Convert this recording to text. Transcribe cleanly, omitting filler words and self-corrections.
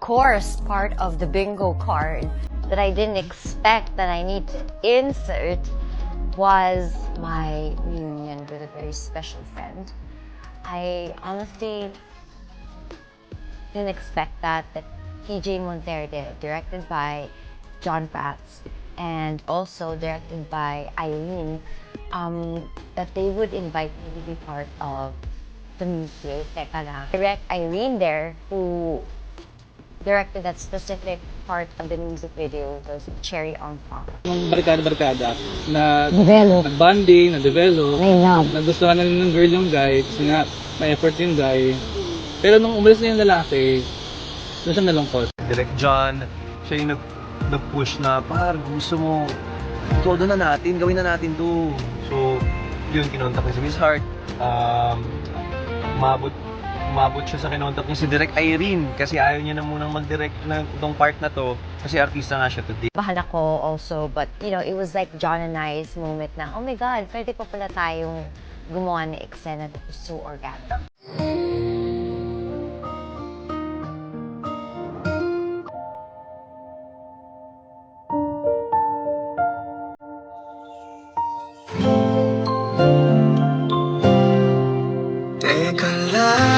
course, part of the bingo card that I didn't expect that I need to insert was my reunion with a very special friend. I honestly didn't expect that TJ Monterde, directed by John Fatts and also directed by Irene, that they would invite me to be part of the music. Teka lang. Direct Irene there, who directed that specific part of the music video, was Cherry on Top. Yung barkada-barkada na Develop. nag-bonding, na-develop, May love. nagustuhan na ng girl yung guy, kasi nga may effort yung guy. Pero nung umalis na yung lalaki, doon siya nalungkot. Direct John, siya yung nag-push na, par, gusto mo, todo na natin, gawin na natin to. So, yun, kinontak niya si Miss Heart. Umabot siya sa kinontak niya si Direct Irene kasi ayaw niya na munang mag-direct ng itong part na to kasi artista nga siya today. Bahal ako also, but you know, it was like John and I's moment na, oh my God, pwede pa pala tayong gumawa ng eksena that was so organic. Teka lang.